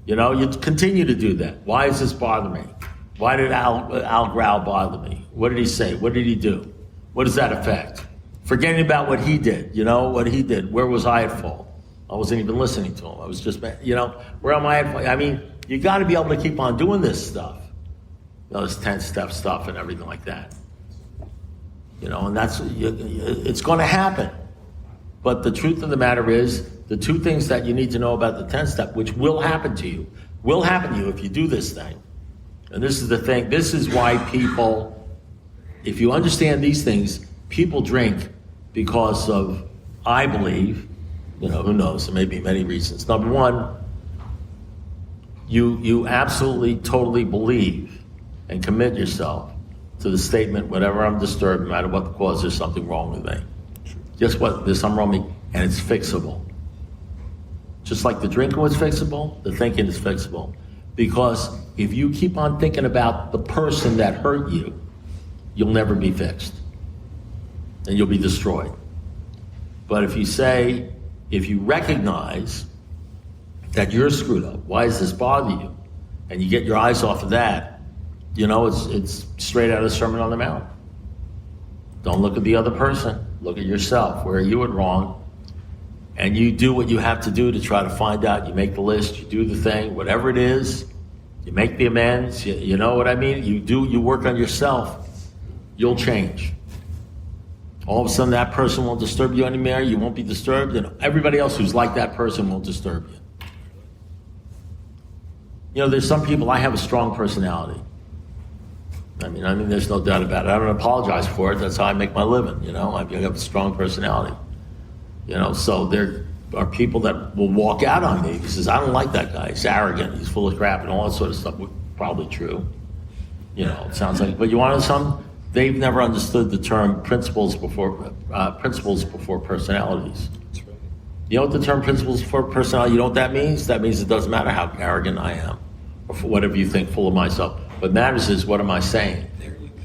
You know, you continue to do that. Why does this bother me? Why did Al Grau bother me? What did he say? What did he do? What does that affect? Forgetting about what he did, you know, what he did. Where was I at fault? I wasn't even listening to him. I was just, you know, where am I at fault? I mean, you got to be able to keep on doing this stuff. You know, this 10-step stuff and everything like that. You know, and it's going to happen. But the truth of the matter is, the two things that you need to know about the 10-step, which will happen to you if you do this thing. And this is the thing, this is why people, if you understand these things, people drink because of, I believe, you know, who knows, there may be many reasons. Number one, you absolutely, totally believe and commit yourself to the statement, whenever I'm disturbed, no matter what the cause, there's something wrong with me. Just what, there's something wrong with me, and it's fixable. Just like the drinking was fixable, the thinking is fixable. Because if you keep on thinking about the person that hurt you, you'll never be fixed. and you'll be destroyed. But if you recognize that you're screwed up, why does this bother you? And you get your eyes off of that, it's straight out of the Sermon on the Mount. Don't look at the other person, look at yourself. Where you went wrong, and you do what you have to do to try to find out. You make the list, you do the thing, whatever it is, you make the amends, you know what I mean? You work on yourself, you'll change. All of a sudden that person won't disturb you anymore, you won't be disturbed, and everybody else who's like that person won't disturb you. There's some people, I have a strong personality. I mean, there's no doubt about it. I don't apologize for it. That's how I make my living, I have a strong personality. So there are people that will walk out on me because I don't like that guy. He's arrogant, he's full of crap and all that sort of stuff. Probably true. It sounds like, but you want to know something? They've never understood the term principles before personalities. That's right. You know what the term principles before personality, you know what that means? That means it doesn't matter how arrogant I am or whatever you think, full of myself. What matters is, what am I saying? There you go.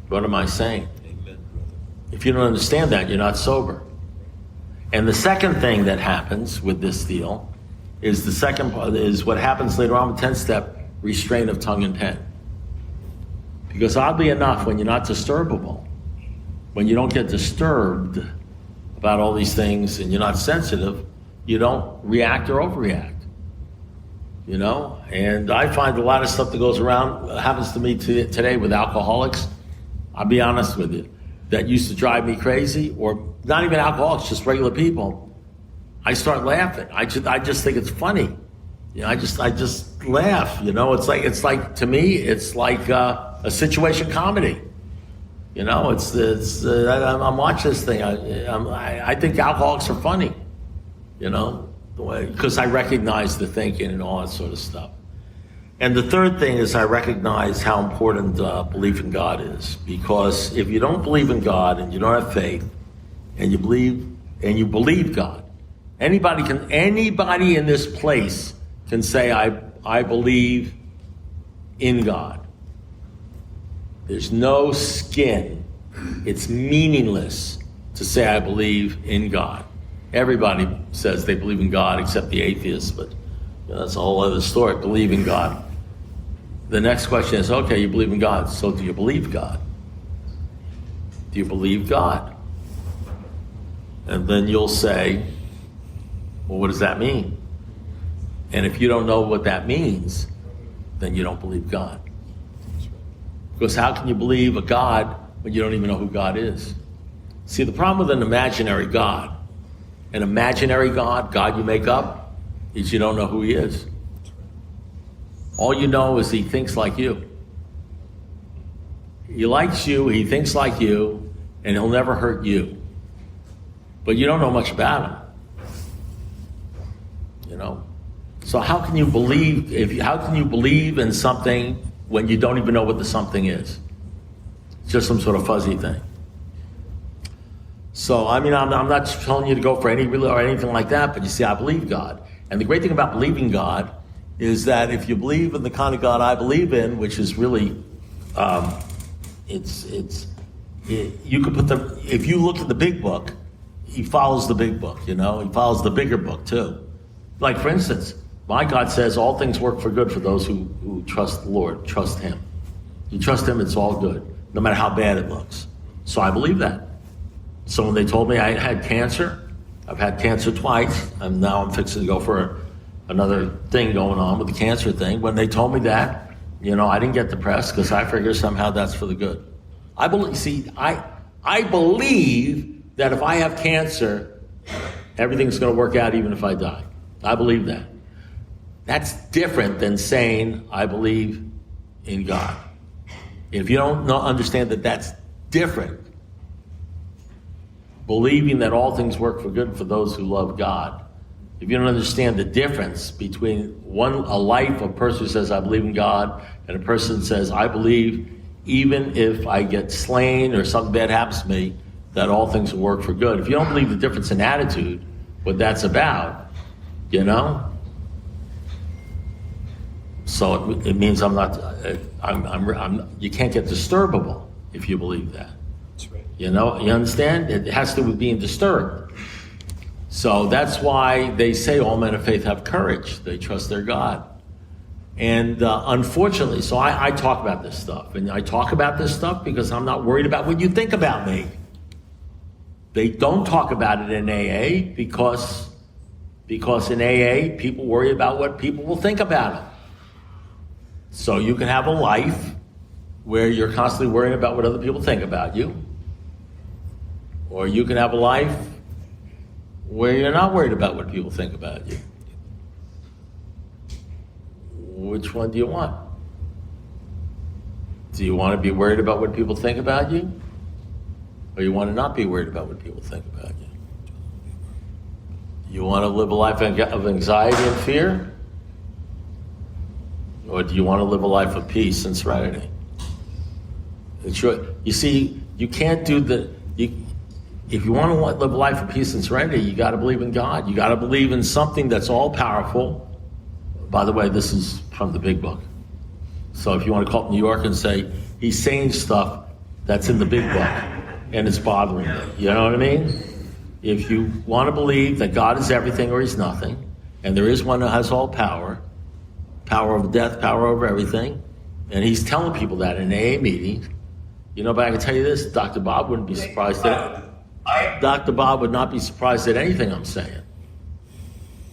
What am I saying? Amen, brother. If you don't understand that, you're not sober. And the second thing that happens with this deal is what happens later on with 10-step, restraint of tongue and pen. Because oddly enough, when you're not disturbable, when you don't get disturbed about all these things and you're not sensitive, you don't react or overreact. And I find a lot of stuff that goes around, happens to me today with alcoholics, I'll be honest with you, that used to drive me crazy, or not even alcoholics, just regular people. I start laughing. I just think it's funny. I just laugh. It's like to me, it's like a situation comedy. I'm watching this thing. I think alcoholics are funny. Because I recognize the thinking and all that sort of stuff. And the third thing is I recognize how important belief in God is. Because if you don't believe in God and you don't have faith, and you believe God, anybody in this place can say, I believe in God. There's no skin. It's meaningless to say I believe in God. Everybody says they believe in God except the atheists, but that's a whole other story. Believe in God. The next question is, okay, you believe in God, so do you believe God? Do you believe God? And then you'll say, well, what does that mean? And if you don't know what that means, then you don't believe God. Because how can you believe a God when you don't even know who God is? See, the problem with an imaginary God you make up, is you don't know who he is. All you know is he thinks like you. He likes you, he thinks like you, and he'll never hurt you. But you don't know much about him. So how can you believe in something when you don't even know what the something is? It's just some sort of fuzzy thing. So, I'm not telling you to go for any religion or anything like that, but you see, I believe God. And the great thing about believing God is that if you believe in the kind of God I believe in, which is really, you could put if you look at the big book, he follows the big book, he follows the bigger book too. Like, for instance, my God says all things work for good for those who trust the Lord, trust him. You trust him, it's all good, no matter how bad it looks. So I believe that. So when they told me I had cancer, I've had cancer twice, and now I'm fixing to go for another thing going on with the cancer thing. When they told me that, I didn't get depressed because I figure somehow that's for the good. I believe that if I have cancer, everything's going to work out even if I die. I believe that. That's different than saying I believe in God. If you don't understand that that's different, believing that all things work for good for those who love God, if you don't understand the difference between a person who says I believe in God and a person says I believe even if I get slain or something bad happens to me, that all things will work for good. If you don't believe the difference in attitude, what that's about, so it means you can't get disturbable if you believe that. That's right. You know, you understand? It has to do with being disturbed. So that's why they say all men of faith have courage. They trust their God. And unfortunately, so I talk about this stuff. And I talk about this stuff because I'm not worried about what you think about me. They don't talk about it in AA because in AA, people worry about what people will think about them. So you can have a life where you're constantly worrying about what other people think about you. Or you can have a life where you're not worried about what people think about you. Which one do you want? Do you want to be worried about what people think about you? Or you want to not be worried about what people think about you? You want to live a life of anxiety and fear? Or do you want to live a life of peace and serenity? You see, you can't do if you want to live a life of peace and serenity, you got to believe in God. You got to believe in something that's all powerful. By the way, this is from the big book. So if you want to call up New York and say, he's saying stuff that's in the big book and it's bothering me. You know what I mean? If you want to believe that God is everything or he's nothing, and there is one who has all power over death, power over everything, and he's telling people that in AA meetings, you know, but I can tell you this, Dr. Bob wouldn't be surprised Dr. Bob would not be surprised at anything I'm saying.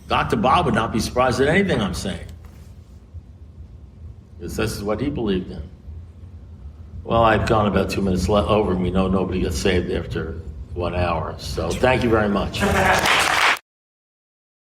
Dr. Bob would not be surprised at anything I'm saying. Because this is what he believed in. Well, I've gone about 2 minutes over, and we know nobody gets saved after 1 hour. So thank you very much.